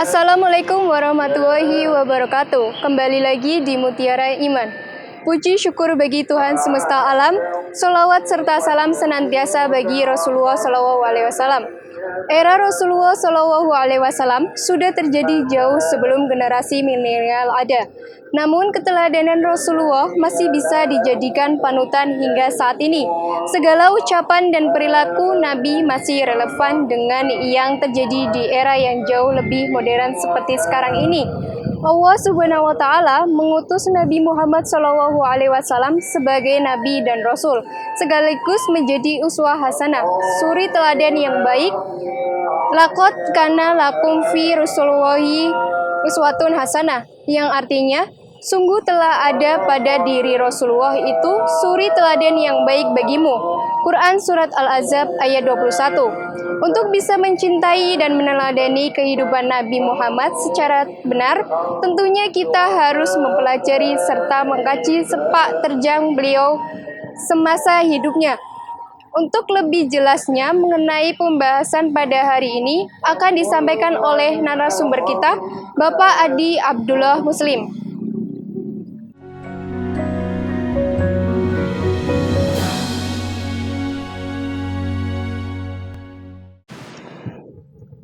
Assalamualaikum warahmatullahi wabarakatuh. Kembali lagi di Mutiara Iman. Puji syukur bagi Tuhan semesta alam. Sholawat serta salam senantiasa bagi Rasulullah SAW. Era Rasulullah SAW sudah terjadi jauh sebelum generasi milenial ada. Namun keteladanan Rasulullah masih bisa dijadikan panutan hingga saat ini. Segala ucapan dan perilaku Nabi masih relevan dengan yang terjadi di era yang jauh lebih modern seperti sekarang ini. Allah Subhanahu wa Ta'ala mengutus Nabi Muhammad SAW sebagai Nabi dan Rasul, sekaligus menjadi uswah hasanah, suri teladan yang baik. Laqad kana lakum fi Rasulillahi uswatun hasanah, yang artinya sungguh telah ada pada diri Rasulullah itu suri teladan yang baik bagimu. Quran Surat Al-Ahzab ayat 21. Untuk bisa mencintai dan meneladani kehidupan Nabi Muhammad secara benar, tentunya kita harus mempelajari serta mengkaji sepak terjang beliau semasa hidupnya. Untuk lebih jelasnya mengenai pembahasan pada hari ini akan disampaikan oleh narasumber kita, Bapak Adi Abdullah Muslim.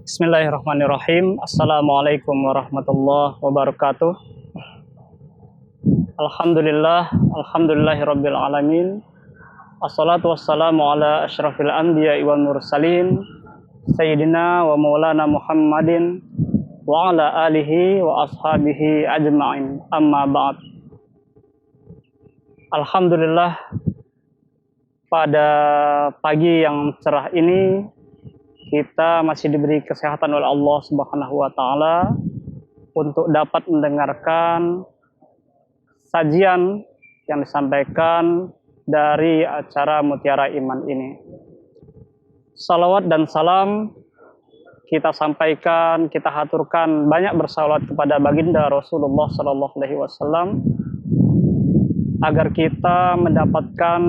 Bismillahirrahmanirrahim. Assalamualaikum warahmatullahi wabarakatuh. Alhamdulillahirabbil alamin. Assalatu wassalamu ala asyrafil anbiya'i wal mursalin sayyidina wa maulana Muhammadin wa ala alihi wa ashabihi ajma'in. Amma ba'd. Alhamdulillah, pada pagi yang cerah ini kita masih diberi kesehatan oleh Allah Subhanahu wa Ta'ala untuk dapat mendengarkan sajian yang disampaikan dari acara Mutiara Iman ini. Salawat dan salam kita sampaikan, kita haturkan, banyak bersalawat kepada baginda Rasulullah SAW agar kita mendapatkan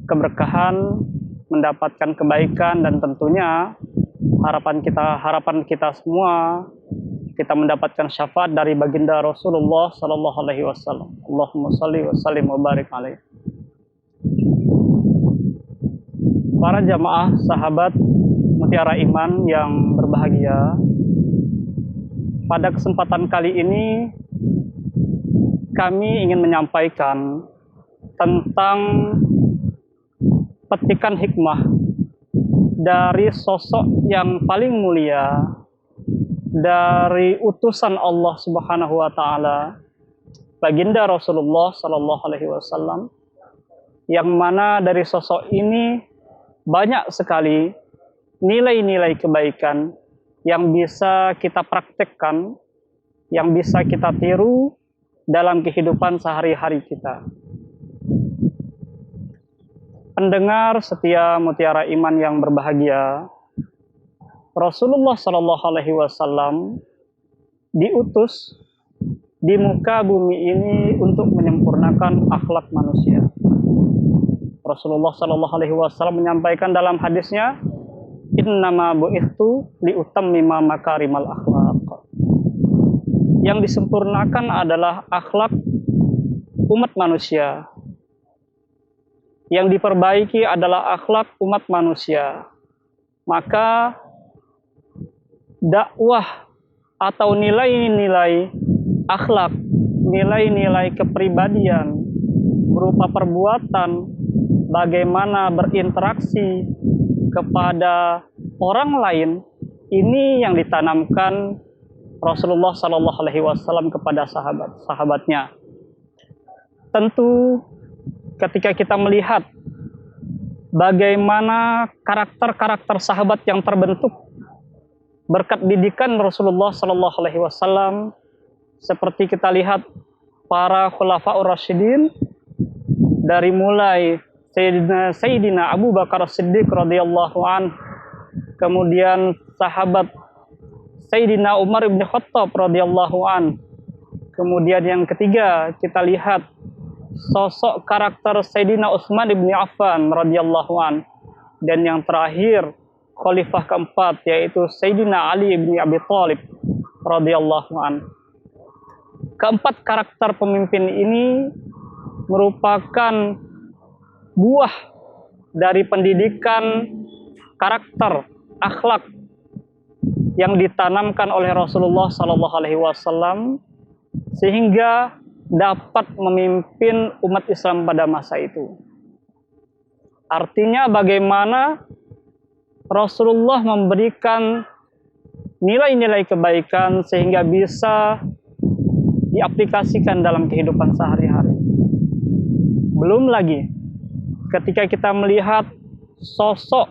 keberkahan, mendapatkan kebaikan, dan tentunya harapan kita semua kita mendapatkan syafaat dari baginda Rasulullah SAW. Allahumma shalli wa sallim wa barik alaihi. Para jamaah sahabat Mutiara Iman yang berbahagia, pada kesempatan kali ini kami ingin menyampaikan tentang petikan hikmah dari sosok yang paling mulia, dari utusan Allah Subhanahu wa Ta'ala, baginda Rasulullah Sallallahu Alaihi Wasallam, yang mana dari sosok ini banyak sekali nilai-nilai kebaikan yang bisa kita praktekkan, yang bisa kita tiru dalam kehidupan sehari-hari kita. Pendengar setia Mutiara Iman yang berbahagia, Rasulullah Shallallahu Alaihi Wasallam diutus di muka bumi ini untuk menyempurnakan akhlak manusia. Rasulullah Shallallahu Alaihi Wasallam menyampaikan dalam hadisnya, Innama bu'ithtu liutammima makarimal akhlaq. Yang disempurnakan adalah akhlak umat manusia. Yang diperbaiki adalah akhlak umat manusia. Maka dakwah atau nilai-nilai akhlak, nilai-nilai kepribadian berupa perbuatan, bagaimana berinteraksi kepada orang lain, ini yang ditanamkan Rasulullah Sallallahu Alaihi Wasallam kepada sahabat-sahabatnya. Tentu ketika kita melihat bagaimana karakter-karakter sahabat yang terbentuk berkat didikan Rasulullah Sallallahu Alaihi Wasallam, seperti kita lihat para khulafaur rasyidin, dari mulai Sayyidina Abu Bakar Siddiq radhiyallahu an, kemudian sahabat Sayyidina Umar bin Khattab radhiyallahu an, kemudian yang ketiga kita lihat sosok karakter Sayyidina Utsman bin Affan radhiyallahu an, dan yang terakhir khalifah keempat yaitu Sayyidina Ali bin Abi Thalib radhiyallahu an. Keempat karakter pemimpin ini merupakan buah dari pendidikan karakter, akhlak yang ditanamkan oleh Rasulullah Sallallahu Alaihi Wasallam sehingga dapat memimpin umat Islam pada masa itu. Artinya bagaimana Rasulullah memberikan nilai-nilai kebaikan sehingga bisa diaplikasikan dalam kehidupan sehari-hari. Belum lagi ketika kita melihat sosok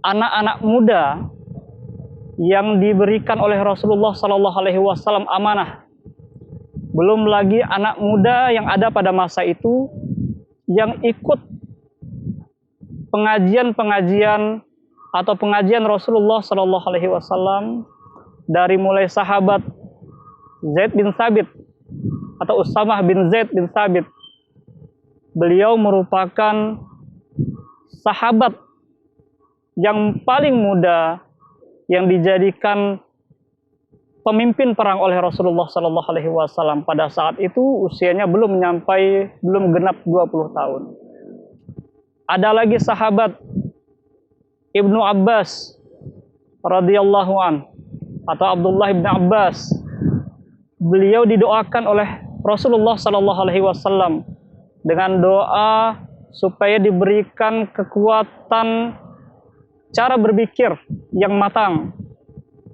anak-anak muda yang diberikan oleh Rasulullah Sallallahu Alaihi Wasallam amanah. Belum lagi anak muda yang ada pada masa itu yang ikut pengajian-pengajian atau pengajian Rasulullah Sallallahu Alaihi Wasallam, dari mulai sahabat Zaid bin Thabit atau Usamah bin Zaid bin Thabit. Beliau merupakan sahabat yang paling muda yang dijadikan pemimpin perang oleh Rasulullah Sallallahu Alaihi Wasallam. Pada saat itu usianya belum genap 20 tahun. Ada lagi sahabat Ibnu Abbas radhiyallahu an atau Abdullah bin Abbas. Beliau didoakan oleh Rasulullah Sallallahu Alaihi Wasallam dengan doa supaya diberikan kekuatan cara berpikir yang matang,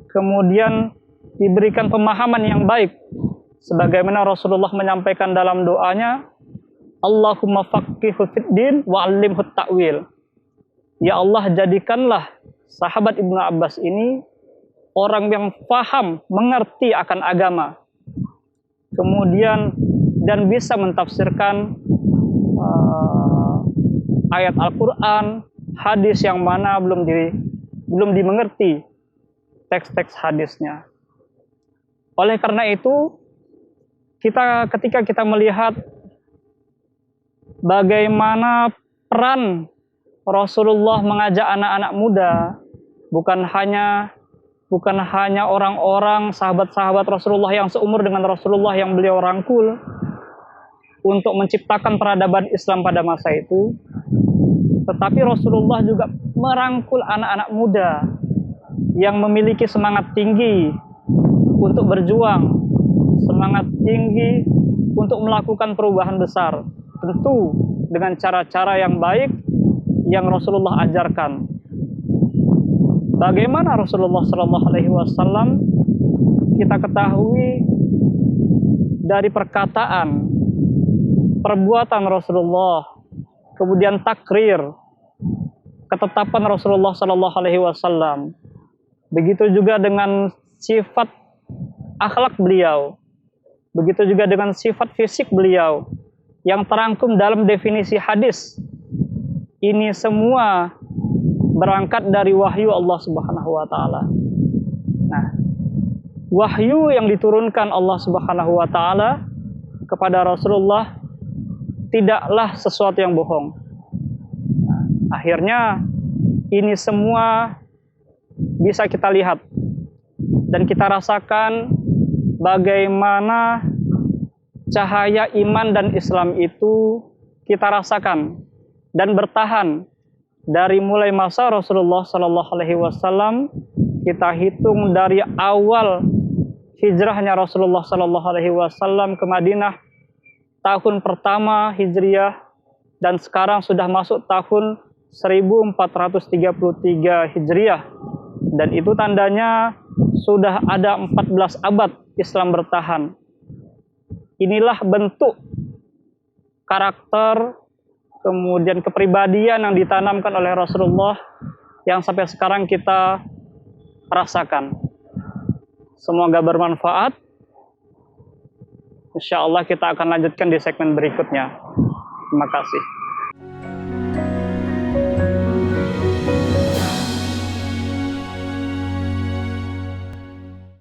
kemudian diberikan pemahaman yang baik, sebagaimana Rasulullah menyampaikan dalam doanya, Allahumma faqihhu fid din wa 'allimhu ta'wil. Ya Allah, jadikanlah sahabat Ibnu Abbas ini orang yang paham, mengerti akan agama, kemudian dan bisa mentafsirkan ayat Al-Quran, hadis yang mana belum dimengerti teks-teks hadisnya. Oleh karena itu, ketika kita melihat bagaimana peran Rasulullah mengajak anak-anak muda, bukan hanya orang-orang sahabat-sahabat Rasulullah yang seumur dengan Rasulullah yang beliau rangkul untuk menciptakan peradaban Islam pada masa itu, tetapi Rasulullah juga merangkul anak-anak muda yang memiliki semangat tinggi untuk berjuang, semangat tinggi untuk melakukan perubahan besar, tentu dengan cara-cara yang baik yang Rasulullah ajarkan. Bagaimana Rasulullah Sallallahu Alaihi Wasallam? Kita ketahui dari perkataan, perbuatan Rasulullah, kemudian takrir, ketetapan Rasulullah Sallallahu Alaihi Wasallam. Begitu juga dengan sifat akhlak beliau, begitu juga dengan sifat fisik beliau yang terangkum dalam definisi hadis. Ini semua berangkat dari wahyu Allah Subhanahu wa taala. Nah, wahyu yang diturunkan Allah Subhanahu wa taala kepada Rasulullah tidaklah sesuatu yang bohong. Nah, akhirnya ini semua bisa kita lihat dan kita rasakan bagaimana cahaya iman dan Islam itu kita rasakan dan bertahan dari mulai masa Rasulullah Sallallahu Alaihi Wasallam. Kita hitung dari awal hijrahnya Rasulullah Sallallahu Alaihi Wasallam ke Madinah, tahun pertama Hijriah, dan sekarang sudah masuk tahun 1433 Hijriah, dan itu tandanya sudah ada 14 abad Islam bertahan. Inilah bentuk karakter, kemudian kepribadian yang ditanamkan oleh Rasulullah yang sampai sekarang kita rasakan. Semoga bermanfaat. Insya Allah kita akan lanjutkan di segmen berikutnya. Terima kasih.